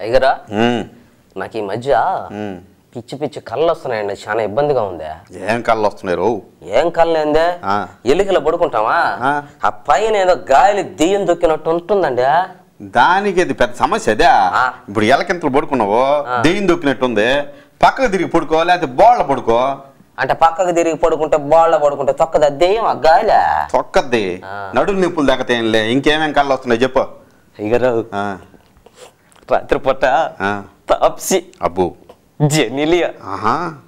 అయ్యగారా నాకు ఈ మధ్య పిచ్చి పిచ్చి కళ్ళు వస్తున్నాయండి, చాలా ఇబ్బందిగా ఉంది. ఏం కళ్ళు వస్తున్నాయి? ఏం కళ్ళు ఏందే, ఎలికలో పడుకుంటావా ఆ పైన ఏదో గాలి దెయ్యం దొక్కినట్టు ఉంటుందండి. దానికి అది పెద్ద సమస్య అదే. ఇప్పుడు ఎలకింతలు పడుకున్నావు, దెయ్యం దొక్కినట్టుంది, పక్కకు తిరిగి పడుకో, లేకపోతే బోళ్ళ పడుకో. అంటే పక్కకు తిరిగి పడుకుంటే బోళ్ళ పడుకుంటే తొక్కదా దెయ్యం? ఆ గాలి తొక్కద్ది, నడులు నిప్పులు దక్కతేంలే. ఇంకేమేం కళ్ళు వస్తున్నాయి చెప్పు. అయ్యగారు రాత్రి పూట తాప్సి, అబ్బు, జెనిలియా,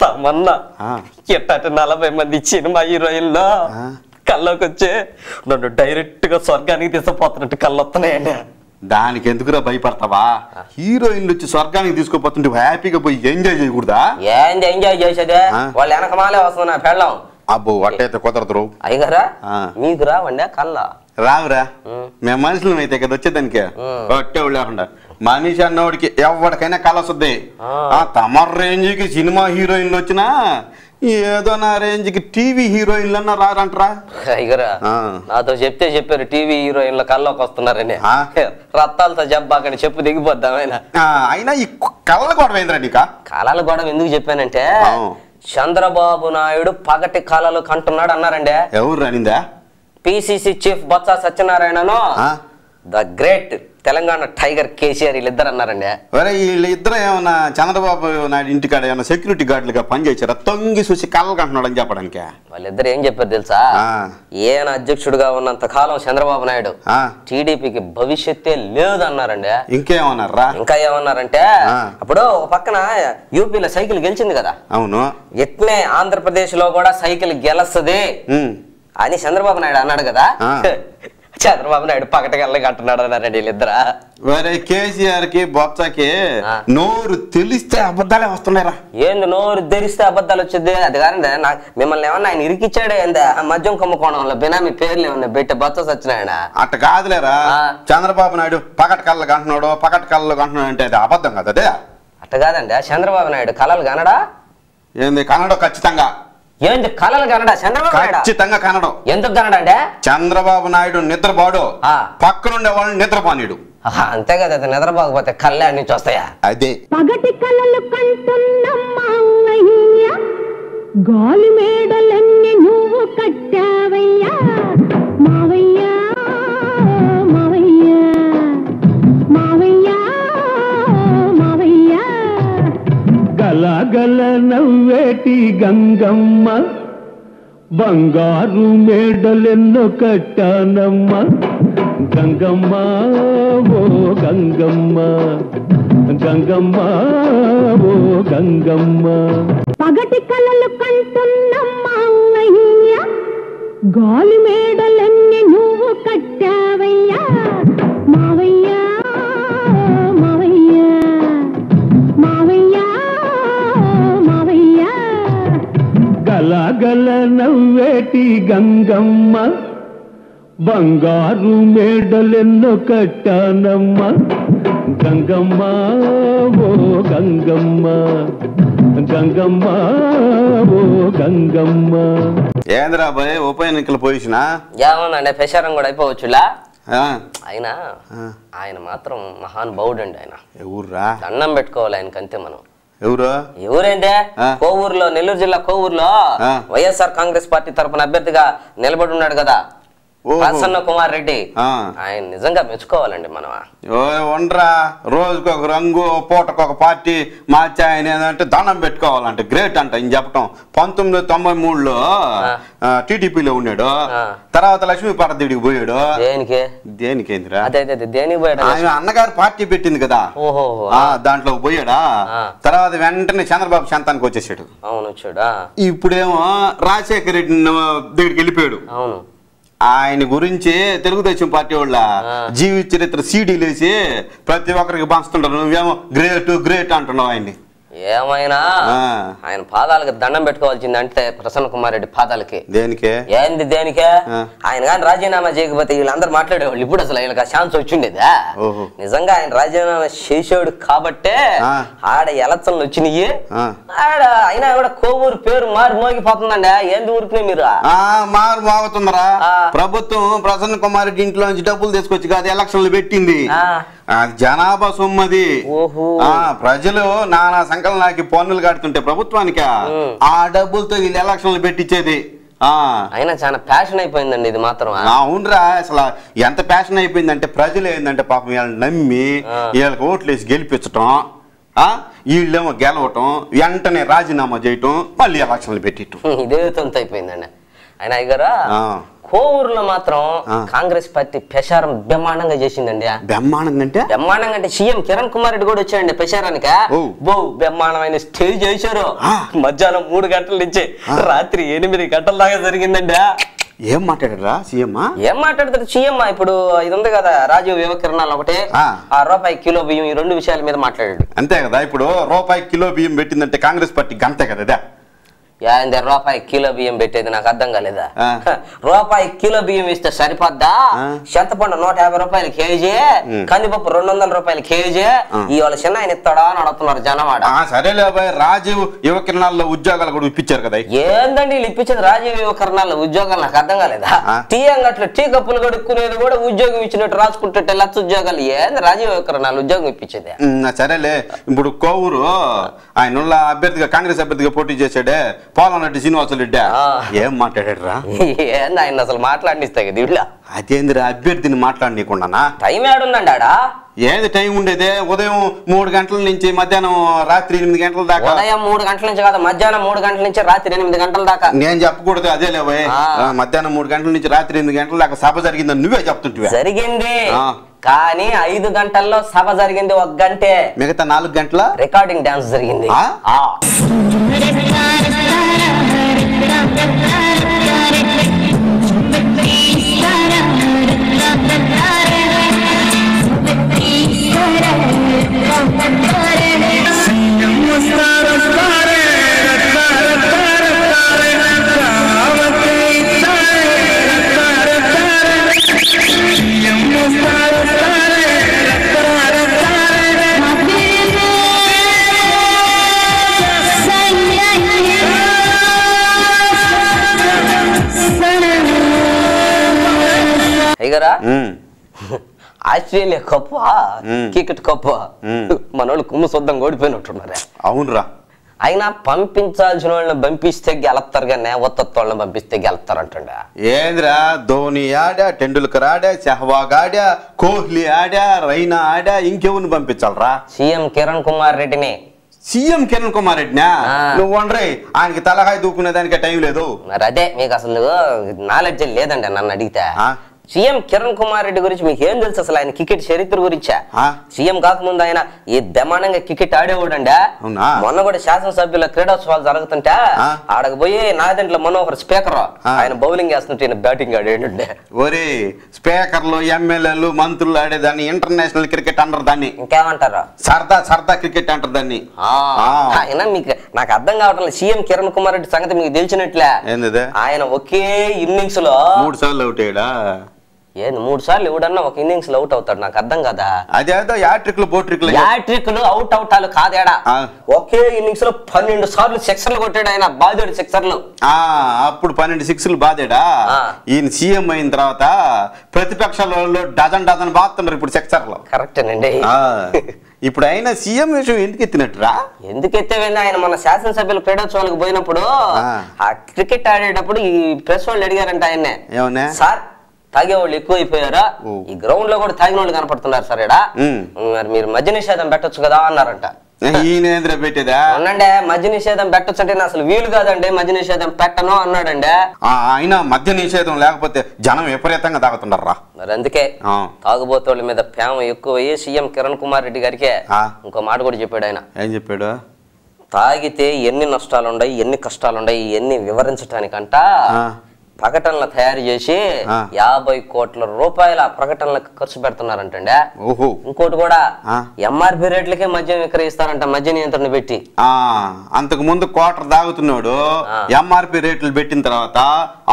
తమన్నా ఎట్ట 40 మంది సినిమా హీరోయిన్లో కల్లోకి వచ్చే నన్ను డైరెక్ట్ గా స్వర్గానికి తీసుకుపోతున్నట్టు కళ్ళు వస్తున్నాయండి. దానికి ఎందుకురా భయపడతావా? హీరోయిన్లు వచ్చి స్వర్గానికి తీసుకుపోతుంటే హ్యాపీగా పోయి ఎంజాయ్ చేయకూడదా? ఏంది ఎంజాయ్ చేసేదే? వాళ్ళు వెనకమాలే వస్తుంది నా పెళ్ళం. అబ్బో అట్టయితే కుదరదు. అయ్యగారా మీకు రావండి కళ్ళ? రావురా, మేము మనుషులం అయితే ఇక్కడ వచ్చేదానికి ఒట్టేవు లేకుండా. మనిషి అన్నోడికి ఎవరికైనా కళ వస్తుంది. తమ రేంజ్కి సినిమా హీరోయిన్లు వచ్చినా ఏదో నా రేంజ్కి టీవీ హీరోయిన్లు అన్నా రారంటరా. అయ్యగారా నాతో చెప్తే చెప్పారు టీవీ హీరోయిన్ల కళ్ళలోకి వస్తున్నారని. రత్తాలతో జబ్బాకని చెప్పు దిగిపోద్దాం. అయినా ఈ కళ్ళ గొడవ ఏంద్రా నీకా? కళల గొడవ ఎందుకు చెప్పానంటే చంద్రబాబు నాయుడు పగటి కళలు కంటున్నాడు అన్నారండి. ఎవరు రానిందా? పిసిసి చీఫ్ బొత్స సత్యనారాయణను, the great Telangana tiger KCR వీళ్ళిద్దరు అన్నారండి. వీళ్ళిద్దరు ఏమన్నా చంద్రబాబు నాయుడు ఇంటికాడ ఏమన్నా సెక్యూరిటీ గార్డులుగా పనిచేశారా? తొంగి చూసి కళ్ళకు అంటున్నాడు అని చెప్పడానికి. వాళ్ళిద్దరు ఏం చెప్పారు తెలుసా? ఈయన అధ్యక్షుడిగా ఉన్నంత కాలం చంద్రబాబు నాయుడు టీడీపీకి భవిష్యత్తే లేదు అన్నారండి. ఇంకేమన్నారా? ఇంకా ఏమన్నారంటే అప్పుడు ఒక పక్కన యూపీలో సైకిల్ గెలిచింది కదా, అవును, ఎట్నే ఆంధ్రప్రదేశ్ లో కూడా సైకిల్ గెలుస్తుంది అని చంద్రబాబు నాయుడు అన్నాడు కదా. చంద్రబాబు నాయుడు పకటకెళ్ళకి అంటున్నాడు అన్నారండి వీళ్ళిద్దరా. వేరే కేసీఆర్ కి బొత్సకి నోరు తెలిస్తే అబద్ధాలే వస్తున్నాయిరా. ఏంది నోరు తెరిస్తే అబద్ధాలు వచ్చింది? అది కాదండి, నాకు మిమ్మల్ని ఏమన్నా ఆయన ఇరికిచ్చాడే ఏందా? మద్యం కుంభకోణంలో బినామీ పేర్లు ఏమన్నా పెట్టే బొత్స సచ్చినాయన అట్ట కాదులేరా. చంద్రబాబు నాయుడు పకట కళ్ళకి అంటున్నాడు, పకట కళ్ళకి అంటున్నాడు అంటే అది అబద్ధం కదా. అదే అట్ట కాదండి, చంద్రబాబు నాయుడు కళలు కనడా? ఏంది కనడం? ఖచ్చితంగా. ఏంది కళలు కనడా? చంద్రబాబు నాయుడు ఖచ్చితంగా కనడం. ఎందుకు కనడండి? చంద్రబాబు నాయుడు నిద్రపోడు, పక్కనుండే వాళ్ళని నిద్రపోనీడు. అంతే కదా, నిద్రపోకపోతే కళ్ళే నుంచి వస్తాయా? అదే పగటి కళలు కంటున్నమ్మా గాలి మేడలన్నీ నువ్వు కట్టావయ్యా మావయ్యా మావయ్యా మావయ్యా మావయ్యా. గలగల నవ్వేటి గంగమ్మ బంగారు మేడలెన్నో కట్టానమ్మ గంగమ్మ ఓ గంగమ్మ గంగమ్మ ఓ గంగమ్మ. పగటి కళలు కంటున్నమ్మా గాలి మేడలన్నీ నువ్వు కట్టావయ్యా మావయ్యా మావయ్యా మావయ్యా మావయ్యా. గలగల నవ్వేటి గంగమ్మ బంగారు మేడలెన్నో కట్టానమ్మ గంగమ్మ ఓ గంగమ్మ గంగమ్మ ఓ గంగమ్మ. ఏంద్రా భయ్ ఉప ఎన్నికల పొజిషనా? ఏమన్నా ప్రచారం కూడా అయిపోవచ్చులా. ఆయన ఆయన మాత్రం మహానుభావుడు అండి. ఆయన ఎవరురా? దండం పెట్టుకోవాలి ఆయనకి అంతే. మనం ఎవరు? ఎవరంటే కోవూరులో, నెల్లూరు జిల్లా కోవూరులో వైఎస్ఆర్ కాంగ్రెస్ పార్టీ తరఫున అభ్యర్థిగా నిలబడి ఉన్నాడు కదా ప్రసన్న కుమార్ రెడ్డి. ఆయన నిజంగా మెచ్చుకోవాలండి మనం. ఉండరా, రోజుకొక రంగు పూటకొక పార్టీ మార్చి ఆయన ఏదంటే దండం పెట్టుకోవాలంటే గ్రేట్ అంట. ఈయన చెప్పటం 1993లో టీడీపీలో ఉన్నాడు, తర్వాత లక్ష్మీపార్వతికి పోయాడు. దేనికేందిరా? దేనికి పోయాడు? ఆయన అన్నగారు పార్టీ పెట్టింది కదా, దాంట్లో పోయాడా. తర్వాత వెంటనే చంద్రబాబు శాంతానికి వచ్చేసాడు. అవును వచ్చాడా. ఇప్పుడేమో రాజశేఖర రెడ్డి దగ్గరికి వెళ్ళిపోయాడు. అవును. ఆయన గురించి తెలుగుదేశం పార్టీ వాళ్ళ జీవిత చరిత్ర సీడీలు వేసి ప్రతి ఒక్కరికి పంచుతుంటారు. నువ్వేమో గ్రేట్ గ్రేట్ అంటున్నావు ఆయన్ని. ఏమైనా ఆయన పాదాలకి దండం పెట్టుకోవాల్సింది అంటే ప్రసన్న కుమార్ రెడ్డి పాదాలకి. దేనికే? ఏంది దేనికే? ఆయన కానీ రాజీనామా చేయకపోతే వీళ్ళందరూ మాట్లాడేవాళ్ళు. ఇప్పుడు అసలు ఆయనకు ఆ ఛాన్స్ వచ్చిండేదా? నిజంగా ఆయన రాజీనామా చేసాడు కాబట్టే ఆడ ఎలక్షన్లు వచ్చినాయి. ఆడ అయినా కూడా కోవూరు పేరు మారు మోగిపోతుందండి. ఏంది ఊరికినే మీరు మారు మోగుతుందరా? ప్రభుత్వం ప్రసన్న కుమార్ రెడ్డి ఇంట్లో నుంచి డబ్బులు తీసుకొచ్చి కాదు ఎలక్షన్లు పెట్టింది. జనాభా సొమ్మది. ప్రజలు నానా సంకలం నాకి పన్నులు కడుతుంటే ప్రభుత్వానికి ఆ డబ్బులతో వీళ్ళు ఎలక్షన్లు పెట్టించేది. అయినా చాలా ప్యాషన్ అయిపోయిందండి ఇది మాత్రం. అవునరా, అసలు ఎంత ప్యాషన్ అయిపోయిందంటే ప్రజలు ఏంటంటే పాపం వీళ్ళని నమ్మి వీళ్ళకి ఓట్లు వేసి గెలిపించటం, వీళ్ళేమో గెలవటం, వెంటనే రాజీనామా చేయటం, మళ్ళీ ఎలక్షన్లు పెట్టిటం, ఇదే తొంత అయిపోయిందండి. ఆయన అయ్యగారా కోవూరులో మాత్రం కాంగ్రెస్ పార్టీ ప్రచారం బ్రహ్మాండంగా చేసిందండి. బ్రహ్మాండంగా అంటే సీఎం కిరణ్ కుమార్ రెడ్డి కూడా వచ్చాడండి ప్రచారానికి. బ్రహ్మాండమైన స్టేజ్ చేశారు. మధ్యాహ్నం 3 గంటల నుంచి రాత్రి 8 గంటల దాకా జరిగిందండి. ఏం మాట్లాడారా సీఎం? ఏం మాట్లాడతారు సీఎం? ఇప్పుడు ఇది ఉంది కదా రాజీవ్ యువ కిరణాలు ఒకటే, రూపాయి కిలో బియ్యం, ఈ 2 విషయాల మీద మాట్లాడాడు. అంతే కదా. ఇప్పుడు రూపాయి కిలో బియ్యం పెట్టిందంటే కాంగ్రెస్ పార్టీ గంతే కదా. రూపాయి కిలో బియ్యం పెట్టేది నాకు అర్థం కాలేదా? రూపాయి కిలో బియ్యం ఇస్తే సరిపోద్దా? చింతపండు 150 రూపాయలు కేజీ, కందిపప్పు 200 రూపాయలు కేజీ. ఇవాళ చిన్న ఆయన ఇస్తాడా అని అడుగుతున్నారు జనవాడ. సరేలే రాజీవ్ యువ కిరణాల్లో ఉద్యోగాలు కూడా ఇప్పించారు కదా. ఏందండి వీళ్ళు ఇప్పించేది రాజీవ్ యువ కిరణాల్లో ఉద్యోగాలు? నాకు అర్థం కాలేదా? టీ అంగట్లో టీ కప్పులు కడుక్కునేది కూడా ఉద్యోగం ఇచ్చినట్టు రాసుకుంటే లక్ష ఉద్యోగాలు. ఏంది రాజీవ్ యువ కిరణాలు ఉద్యోగం ఇప్పించేది? సరేలే, ఇప్పుడు కోవూరు ఆయన అభ్యర్థిగా కాంగ్రెస్ అభ్యర్థిగా పోటీ చేశాడే పోలన్నట్టు శ్రీనివాసరెడ్డి ఏం మాట్లాడాడురా? ఏంది ఆయన అసలు మాట్లాడినిస్తాయి కదా వీళ్ళ. అదేందిరా అభ్యర్థిని మాట్లాడనీయకుండా? టైం ఏడుందండి ఆడ? ఏది టైం ఉండేదే? ఉదయం 3 గంటల నుంచి మధ్యాహ్నం రాత్రి 8 గంటల దాకా. ఉదయం 3 గంటల నుంచి కాదు, మధ్యాహ్నం 3 గంటల నుంచి రాత్రి 8 గంటల దాకా. నేను చెప్పకూడదు అదే లేవే. మధ్యాహ్నం 3 గంటల నుంచి రాత్రి 8 గంటల దాకా సభ జరిగిందని నువ్వే చెప్తుంటివే. జరిగింది కానీ 5 గంటల్లో సభ జరిగింది 1 గంటే. మిగతా 4 గంటల రికార్డింగ్ డాన్స్ జరిగింది. ఆస్ట్రేలియా కప్పు, క్రికెట్ కప్పు మనోళ్ళు కుమ్ము శుద్ధం ఓడిపోయినట్టున్నారా? అవునరా. అయినా పంపించాల్సిన వాళ్ళని పంపిస్తే గెలుస్తారు కానీ ఒత్తొత్త వాళ్ళని పంపిస్తే గెలుస్తారు అంటుండే. ఏంద్రా ధోని ఆడా, టెండూల్కర్ ఆడా, సెహ్వాగ్ ఆడా, కోహ్లీ ఆడా, రైనా ఆడా, ఇంకెవరిని పంపించాలరా? సీఎం కిరణ్ కుమార్ రెడ్డిని. సీఎం కిరణ్ కుమార్ రెడ్డినా? నువ్వు వండ్రే ఆయనకి తలకాయ దూకునే దానికి టైం లేదు. మరి అదే మీకు అసలు నాలెడ్జ్ లేదండి నన్ను అడిగితే. సీఎం కిరణ్ కుమార్ రెడ్డి గురించి మీకు ఏం తెలుసు అసలు? ఆయన క్రికెట్ చరిత్ర గురించా? సీఎం కాకముందు ఆయన ఈ బ్రహ్మాండంగా క్రికెట్ ఆడేవాడండి. మొన్న కూడా శాసనసభ్యుల క్రీడోత్సవాలు జరుగుతుంటే ఆడకు పోయి నాదెంట్ల మనోహర్ స్పీకర్ ఆయన బౌలింగ్ వేస్తుంటే బ్యాటింగ్ ఆడేయండి. ఒరే స్పీకర్లు, ఎమ్మెల్యేలు, మంత్రులు ఆడేదాన్ని ఇంటర్నేషనల్ క్రికెట్ అంటారు. దాన్ని ఇంకేమంటారు? సరదా క్రికెట్ అంటారు దాన్ని. ఆయన మీకు నాకు అర్థం కావట్లేదు. సీఎం కిరణ్ కుమార్ రెడ్డి సంగతి మీకు తెలిసినట్లే. ఆయన ఒకే ఇన్నింగ్స్ లో 3 సార్లు అవుట్ అయ్యాడా? ఏంది 3 సార్లు ఎవడన్నా ఒక ఇన్నింగ్స్ లో అవుట్ అవుతాడు? నాకు అర్థం కదా. అదేదో యాట్రిక్లు అవుట్ అవుతాలు కాదేడా. ఒకే ఇన్నింగ్స్ లో 12 సార్లు సిక్సర్లు కొట్టాడు ఆయన. బాదాడు సిక్సర్లు. అప్పుడు 12 సిక్స్లు బాదాడా? ఈయన సీఎం అయిన తర్వాత ప్రతిపక్షాలలో డజన్ బాతున్నారు ఇప్పుడు సిక్సర్లు. కరెక్టేనండి. ఇప్పుడు ఆయన సీఎం విషయం ఎందుకు ఎత్తినట్టురా? ఎందుకు ఎత్తేవేంది? ఆయన మన శాసనసభ్యుల క్రీడోత్సవాలకు పోయినప్పుడు ఆ క్రికెట్ ఆడేటప్పుడు ఈ ప్రెస్ వాళ్ళు అడిగారంట ఆయన్నే, ఏమన్నా సార్ తాగేవాళ్ళు ఎక్కువ అయిపోయారా? ఈ గ్రౌండ్ లో కూడా తాగిన వాళ్ళు కనపడుతున్నారు సార్ ఇక్కడ, మరి మీరు మద్య నిషేధం పెట్టొచ్చు కదా అన్నారంట. పెట్టేదా? అవునండి, మద్య నిషేధం పెట్టొచ్చు అంటే అసలు వీలు కాదండి, మద్య నిషేధం పెట్టను అన్నాడండి. ఆయన మద్య నిషేధం లేకపోతే జనం విపరీతంగా తాగుతున్నారా? మరి అందుకే తాగుబోతోళ్ళ మీద ప్రేమ ఎక్కువయ్యి సీఎం కిరణ్ కుమార్ రెడ్డి గారికి ఇంకో మాట కూడా చెప్పాడు. ఆయన ఏం చెప్పాడు? తాగితే ఎన్ని నష్టాలున్నాయి, ఎన్ని కష్టాలున్నాయి, ఇవన్నీ వివరించడానికంట ప్రకటనలు తయారు చేసి 50 కోట్ల రూపాయల ప్రకటనలకు ఖర్చు పెడుతున్నారంటండి. ఇంకోటి కూడా ఎంఆర్పి రేట్లకే మద్యం విక్రయిస్తారంట, మద్య నియంత్రణ పెట్టి. అంతకు ముందు క్వార్టర్ తాగుతున్నాడు, ఎంఆర్పి రేట్లు పెట్టిన తర్వాత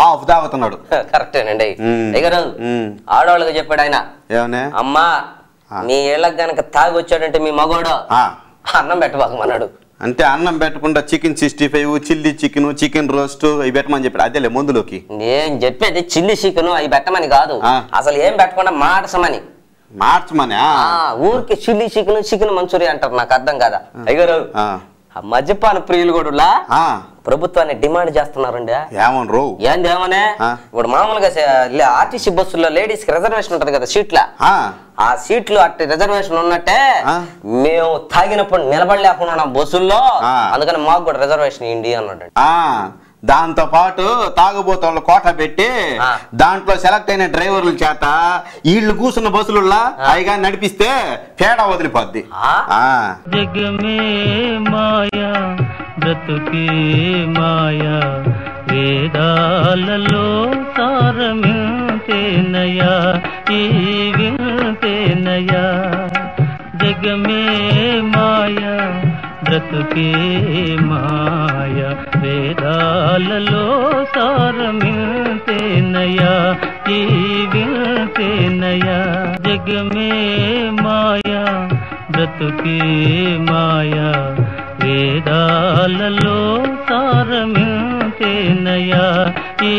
ఆఫ్ తాగుతున్నాడు. కరెక్టేనండి. ఆడవాళ్ళకి చెప్పాడు ఆయన, అమ్మా మీ ఇళ్ళకి గనక తాగి వచ్చాడంటే మీ మగోడు అన్నం పెట్టబాకమన్నాడు. అంటే అన్నం పెట్టకుండా chicken 65, chilli chicken, chicken roast అవి పెట్టమని చెప్పాడు. అదేలే మందులోకి నేను చెప్పేది చిల్లీ చికెన్ అవి పెట్టమని కాదు, అసలు ఏం పెట్టకుండా మాటసమని. మార్చమనే ఊరికి చిల్లీ చికెన్ మంచూరియా అంటారు, నాకు అర్థం కాదా అయ్యారు. మద్యపాన ప్రియులు కూడా ప్రభుత్వాన్ని డిమాండ్ చేస్తున్నారండి. ఏమనరు ఏందేమనే ఇప్పుడు మామూలుగా ఆర్టీసీ బస్సుల్లో లేడీస్ కి రిజర్వేషన్ ఉంటది కదా సీట్ల, ఆ సీట్లు అట్టి రిజర్వేషన్ ఉన్నట్టే మేము తాగినప్పుడు నిలబడలేకుండా బస్సుల్లో, అందుకని మాకు కూడా రిజర్వేషన్ ఇవ్వండి అన్నాడు. దాంతో పాటు తాగుబోతోళ్ళ కోట పెట్టి దాంట్లో సెలెక్ట్ అయిన డ్రైవర్ల చేత వీళ్ళు కూర్చున్న బస్సులలో పైగా నడిపిస్తే తేడా వదిలిపోద్ది. జగమే మాయా బ్రతుకే మాయా వేదాలలో సారమింతేనయా ఈ వింతేనయా. జగమే మాయా బ్రతుకే మాయా వేదాలలో సారమింతేనయా ఈ వింతేనయా. జగమే మాయా బ్రతుకే మాయా వేదాలలో సారమింతేనయా ఈ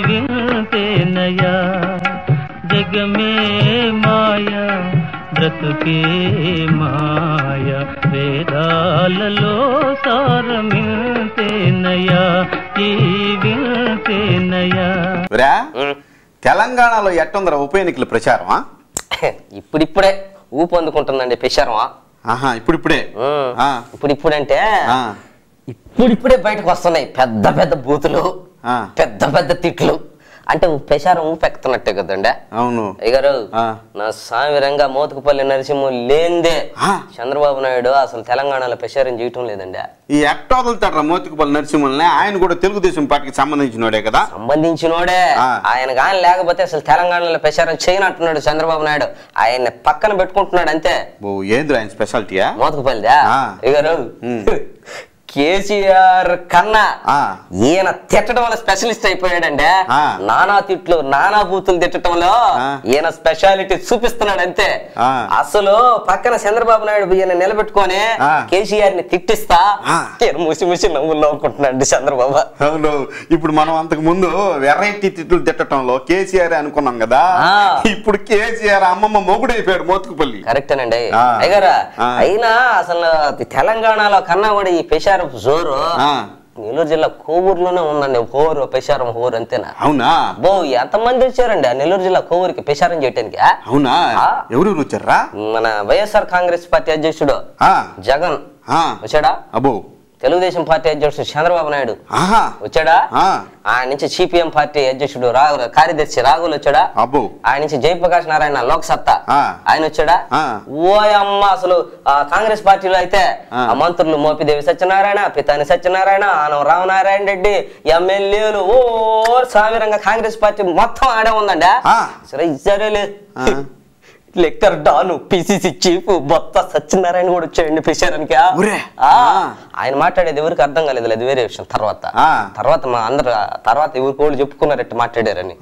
వింతేనయా. జగమే మాయా బ్రతుకే మాయా వేదాలలో సారమింతేనయా ఈ వింతేనయా. తెలంగాణలో ఎట్టుందరా ఉప ఎన్నికల ప్రచారమా? ఇప్పుడిప్పుడే ఊపు అందుకుంటుందండి ప్రచారమా. ఇప్పుడిప్పుడే ఇప్పుడిప్పుడంటే ఇప్పుడిప్పుడే బయటకు వస్తున్నాయి పెద్ద పెద్ద బూతులు, పెద్ద పెద్ద తిట్లు. అంటే ప్రచారం ఊపెక్కుతున్నట్టే కదండి. అవును అయ్యగారు, నా సామిరంగా మోతుకుపల్లి నరసింహ లేందే చంద్రబాబు నాయుడు అసలు తెలంగాణలో ప్రచారం చేయటం లేదండి. ఈ ఎట్ట వదులుతాడ్రా మోతుకుపల్లి నరసింహని? ఆయన కూడా తెలుగుదేశం పార్టీకి సంబంధించినోడే కదా. సంబంధించినోడే. ఆయన కానీ లేకపోతే అసలు తెలంగాణలో ప్రచారం చేయనంటున్నాడు చంద్రబాబు నాయుడు. ఆయన్ని పక్కన పెట్టుకుంటున్నాడు అంతే. ఏంద్ర ఆయన స్పెషాలిటీయా మోతుకుపల్లిదా? అయ్యగారు, కేసీఆర్ కన్నా ఈయన తిట్టడం వల్ల స్పెషలిస్ట్ అయిపోయాడండి. నానా తిట్లు నానా బూతులు తిట్టడంలో ఈయన స్పెషాలిటీ చూపిస్తున్నాడు అంతే. అసలు పక్కన చంద్రబాబు నాయుడు ఈయన నిలబెట్టుకొని కేసీఆర్ ని తిట్టిస్తా ముసి ముసి నవ్వులు నవ్వుకుంటున్నాడు చంద్రబాబు. అవును, ఇప్పుడు మనం అంతకు ముందు వెరైటీ తిట్లు తిట్టడంలో కేసీఆర్ అనుకున్నాం కదా, ఇప్పుడు కేసీఆర్ అమ్మమ్మ మొగుడైపోయాడు మోతుకుపల్లి. కరెక్టేనండి అయ్యారా. అయినా అసలు తెలంగాణలో కన్నా కూడా ఈ పెషారం జోరు నెల్లూరు జిల్లా కోవూరులోనే ఉందండి. హోరు పెషారం హోరు అంతేనా? అవునా? బో ఎంతమంది వచ్చారండి ఆ నెల్లూరు జిల్లా కోవూరుకి పెషారం చేయటానికి. అవునా? ఎవరు వచ్చారా? మన వైఎస్ఆర్ కాంగ్రెస్ పార్టీ అధ్యక్షుడు జగన్ వచ్చాడా? అబ్బో. తెలుగుదేశం పార్టీ అధ్యక్షుడు చంద్రబాబు నాయుడు వచ్చాడా? ఆయన నుంచి సిపిఎం పార్టీ అధ్యక్షుడు కార్యదర్శి రాఘుల్ వచ్చాడా? ఆయన నుంచి జయప్రకాష్ నారాయణ లోక్ సత్తా ఆయన వచ్చాడా? ఓ అమ్మ, అసలు కాంగ్రెస్ పార్టీలో అయితే మంత్రులు మోపిదేవి సత్యనారాయణ, పితాని సత్యనారాయణ, ఆనం రామనారాయణ రెడ్డి, ఎమ్మెల్యేలు ఓ సామిరంగా కాంగ్రెస్ పార్టీ మొత్తం ఆడే ఉందండి. సరే లెక్చర్ డాను పిసిసి చీఫ్ బొత్త సత్యనారాయణ కూడా వచ్చాయండి ప్రచారానికి. ఆయన మాట్లాడేది ఎవరికి అర్థం కాలేదు, అది వేరే విషయం. తర్వాత మా అందరు తర్వాత ఎవరికి వాళ్ళు చెప్పుకున్నారట్టు మాట్లాడారని.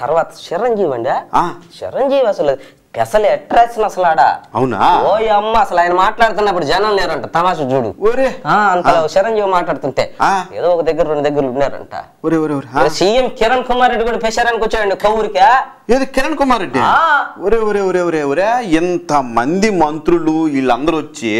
తర్వాత చిరంజీవి అండి, చిరంజీవి అసలు పెసలు అట్రాక్షన్ అసలు ఆడ. అవునా? ఓ అమ్మ, అసలు ఆయన మాట్లాడుతున్నప్పుడు జనం లేరంట. తమాషా చూడు, అంత చిరంజీవి మాట్లాడుతుంటే ఏదో ఒక దగ్గర రెండు దగ్గర ఉన్నారంట. సీఎం కిరణ్ కుమార్ రెడ్డి కూడా ప్రచారానికి వచ్చాడండి కొవ్వూరికి. ఏది కిరణ్ కుమార్ రెడ్డి? ఒరే ఒరే ఒరే ఒరే ఒరే, ఎంత మంది మంత్రులు వీళ్ళందరూ వచ్చి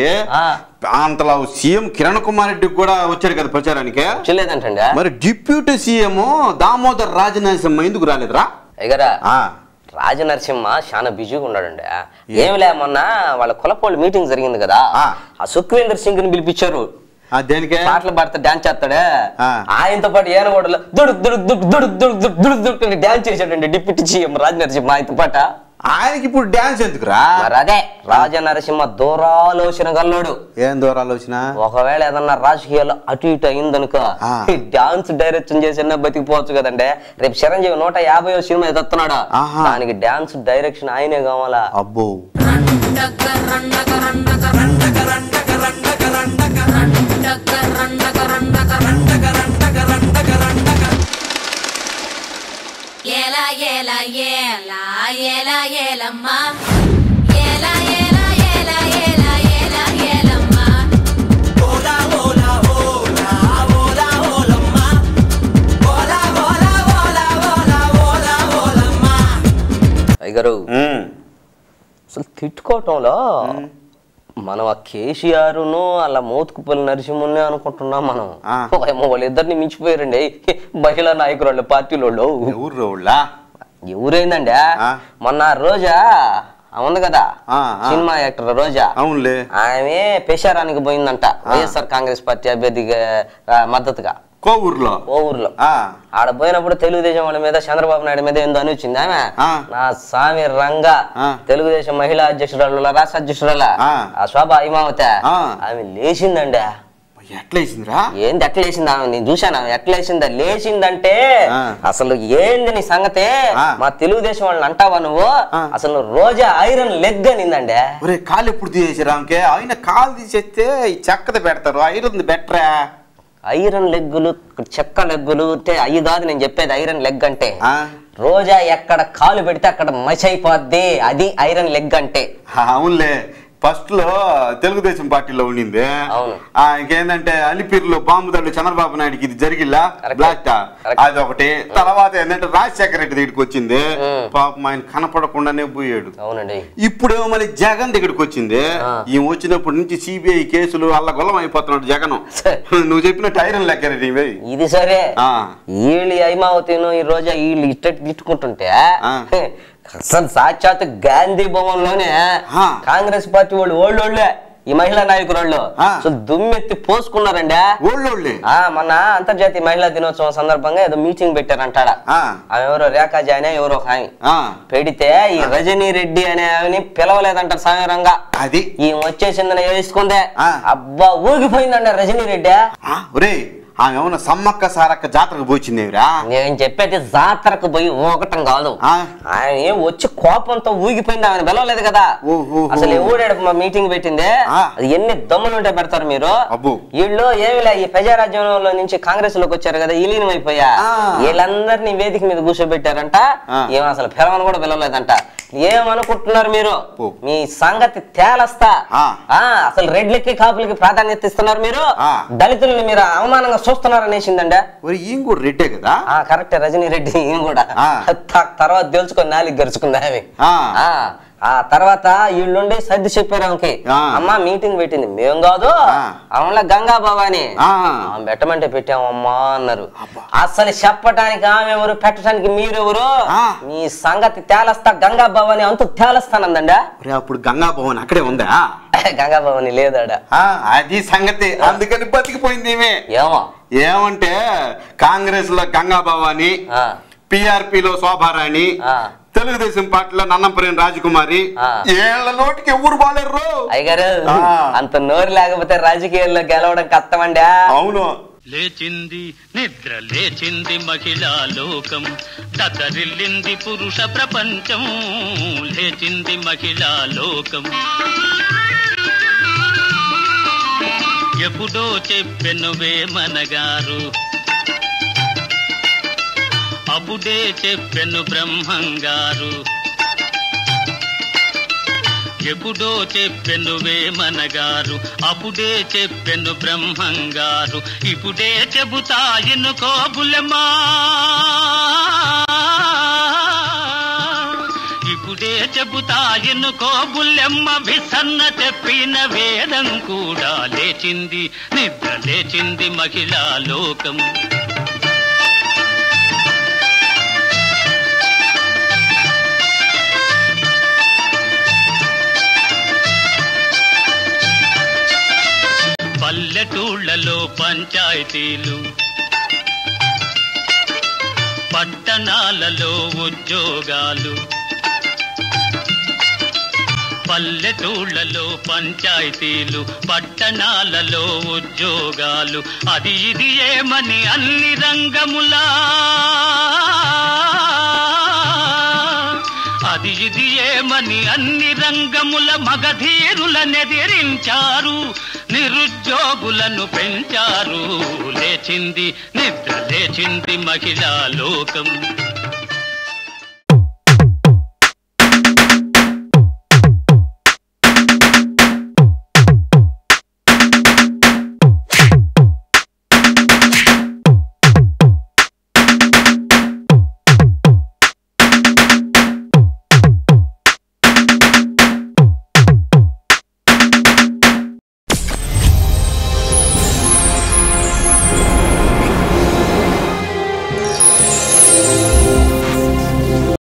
అంతలా సీఎం కిరణ్ కుమార్ రెడ్డి కూడా వచ్చాడు కదా ప్రచారానికి. చూడలేదంటండి. మరి డిప్యూటీ సీఎం దామోదర్ రాజనరసింహ ఎందుకు రాలేదురా? అయ్యగారా, రాజనరసింహ చాలా బిజీగా ఉన్నాడండి. ఏమి లే, మొన్న వాళ్ళ కులపోళ్ళు మీటింగ్ జరిగింది కదా, ఆ సుఖ్వీందర్ సింగ్ ని పిలిపించారు. పాటలు పాడితే డాన్స్ చేస్తాడే, ఆయనతో పాటు ఈయన కూడా దుడుక్ దుడుక్ దుడుక్ దుడుక్ దుడుక్ దుడుక్ దుడుక్ దుడుక్ డాన్స్ చేశాడండి డిప్యూటీ సీఎం రాజనరసింహ ఆయనతో పాట. ఆయనకి ఇప్పుడు డాన్స్ ఎందుకురా? మరి అదే రాజనరసింహ దూరాలోచన గల్లోడు. ఏం దూరాలోచన? ఒకవేళ ఏదన్నా రాజకీయాలు అటు ఇటు అయిందనుకో డాన్స్ డైరెక్షన్ చేసి బతికిపోవచ్చు కదండి. రేపు చిరంజీవి 150వ సినిమా ఎదుగుతున్నాడు, దానికి డాన్స్ డైరెక్షన్ ఆయనే కావాలా? అబ్బో. అయ్యగారు, తిట్టుకోవటంలో మనం ఆ కేసీఆర్ను అలా మోతుకుపల్లి నరసింహుని అనుకుంటున్నాం మనం. వాళ్ళిద్దరిని మించిపోయారండి మహిళా నాయకురాళ్ళు పార్టీలో. ఎవరైందండి మొన్న రోజా ఉంది కదా సినిమా యాక్టర్ రోజా, ఆమె పేషారానికి పోయిందంట వైఎస్ఆర్ కాంగ్రెస్ పార్టీ అభ్యర్థిగా మద్దతుగా కోవూరులో. ఆడ పోయినప్పుడు తెలుగుదేశం వాళ్ళ మీద చంద్రబాబు నాయుడు మీద ఏందో అని వచ్చింది ఆమె. నా స్వామి రంగా తెలుగుదేశం మహిళా అధ్యక్షురాలు రాష్ట్ర అధ్యక్షురాల ఆ శోభ హైమావతి ఆమె లేచిందండి. ఎట్లేసిందిరా? ఏంది ఎట్లా లేచింది ఆమె? నేను చూశాను ఆమె ఎట్లా లేచిందా. లేచిందంటే అసలు ఏంది నీ సంగతే, మా తెలుగుదేశం వాళ్ళని అంటావా నువ్వు? అసలు రోజా ఐరన్ లెగ్ అనిందండి. కాలు ఎప్పుడు తీసేసారు ఆమెకి? ఆయన కాలు తీసేస్తే చెక్కది పెడతారు, ఐరన్ బెటరా? ఐరన్ లెగ్గులు చెక్క లెగ్గులు అంటే అయ్యి కాదు నేను చెప్పేది. ఐరన్ లెగ్ అంటే రోజా ఎక్కడ కాలు పెడితే అక్కడ మసి అయిపోద్ది, అది ఐరన్ లెగ్ అంటే. అవునులే, ఫస్ట్ లో తెలుగుదేశం పార్టీలో ఉండింది. ఇంకేందంటే అలిపిరిలో బాంబు దాడులు చంద్రబాబు నాయుడుకి ఇది జరిగిల్లా బ్లాస్ట్, అది ఒకటి. తర్వాత ఏంటంటే రాజశేఖర రెడ్డి దగ్గరికి వచ్చింది, పాపం ఆయన కనపడకుండానే పోయాడు. ఇప్పుడు మళ్ళీ జగన్ దగ్గరికి వచ్చింది. ఈ వచ్చినప్పటి నుంచి సిబిఐ కేసులు అల్లగొల్లం అయిపోతున్నాడు జగన్. నువ్వు చెప్పినట్టు ఐరన్ లెక్కరెడ్డి ఇది సరే. వీళ్ళు హైమావతిను ఈ రోజా వీళ్ళు ఇట్టుకుంటుంటే అసలు సాక్షాత్ గాంధీ భవన్ లోనే కాంగ్రెస్ పార్టీ వాళ్ళే ఈ మహిళా నాయకురాళ్ళు దుమ్మెత్తి పోసుకున్నారండి. మొన్న అంతర్జాతీయ మహిళా దినోత్సవం సందర్భంగా ఏదో మీటింగ్ పెట్టారంటాడా. ఆమె ఎవరో రేఖా జాయిన్ ఎవరో పెడితే ఈ రజనీ రెడ్డి అనే ఆమెని పిలవలేదంటారు సామరంగా. అది ఈ వచ్చేసిందని వేసుకుందే అబ్బా ఊగిపోయిందండి రజనీ రెడ్డి. ఆమె ఏమన్నా సమ్మక్క సారక్క జాతరకు పోయిందేవిరా? నేను చెప్పేది జాతరకు పోయి ఊగటం కాదు, ఆయన వచ్చి కోపంతో ఊగిపోయింది. ఆమె పిలవలేదు కదా. అసలు ఎవడాడు మీటింగ్ పెట్టిందే? అది ఎన్ని దమ్ములు ఉంటే పెడతారు మీరు? వీళ్ళు ఏమిలే ఈ ప్రజారాజ్యంలో నుంచి కాంగ్రెస్ లోకి వచ్చారు కదా, విలీనం అయిపోయా. వీళ్ళందరినీ వేదిక మీద కూర్చోబెట్టారంట. ఏం అసలు పిలవని కూడా పిలవలేదంట. ఏమనుకుంటున్నారు మీరు? మీ సంగతి తేలస్తా. అసలు రెడ్లకి కాపులకి ప్రాధాన్యత ఇస్తున్నారు మీరు, దళితుల్ని మీరు అవమానంగా చూస్తున్నారు అనేసిందండి. రెడ్డే కదా? కరెక్టే, రజనీ రెడ్డి ఈయన కూడా. తర్వాత తెలుసుకొని నాలుగు గరుచుకుంది ఆమె. ఆ తర్వాత వీళ్ళుండి సర్ది చెప్పారు ఆమెకి, అమ్మా మీటింగ్ పెట్టింది మేము కాదు, ఆమె గంగా భవాని పెట్టమంటే పెట్టామమ్మా అన్నారు. అసలు చెప్పటానికి ఆమె ఎవరు, పెట్టడానికి మీరెవరు? మీ సంగతి తేలస్తా, గంగా భవాని అంతు తేలస్తానందండి. అప్పుడు గంగా భవన్ అక్కడే ఉందా? గంగా భవాని లేదాడా? అది సంగతి, అందుకని బతికిపోయింది. ఏమంటే కాంగ్రెస్ లో గంగా భవాని, పిఆర్పిలో శోభారాణి, తెలుగుదేశం పార్టీలో నన్నంపరేని రాజకుమారి, ఏళ్ల నోటికి ఎవరు బాలేరు. అయ్యగారు అంత నోరు లేకపోతే రాజకీయాల్లో గెలవడం కష్టమండి. అవును. లేచింది నిద్ర లేచింది మహిళా లోకం, దద్దరిల్లింది పురుష ప్రపంచం. లేచింది మహిళా లోకం. ఎప్పుడో చెప్పెను వేమనగారు, అప్పుడే చెప్పెను బ్రహ్మంగారు. ఎప్పుడో చెప్పెను వేమనగారు, అప్పుడే చెప్పెను బ్రహ్మంగారు. ఇప్పుడే చెబుతా ఎన్నుకో బుల్లెమ్మా, ఇప్పుడే చెబుతా ఎన్నుకో బుల్లెమ్మ. విసన్న చెప్పిన వేదం కూడా లేచింది నిద్ర లేచింది మహిళా లోకం. పల్లెటూళ్లలో పంచాయతీలు, పట్టణాలలో ఉద్యోగాలు. పల్లెటూళ్లలో పంచాయతీలు, పట్టణాలలో ఉద్యోగాలు. అది ఇది ఏమని అన్ని రంగములా, అది ఇది ఏమని అన్ని రంగముల మగధీరులనెదిరించారు, నిరుద్యోగులను పెంచారు. లేచింది నిద్ర లేచింది మహిళా లోకం.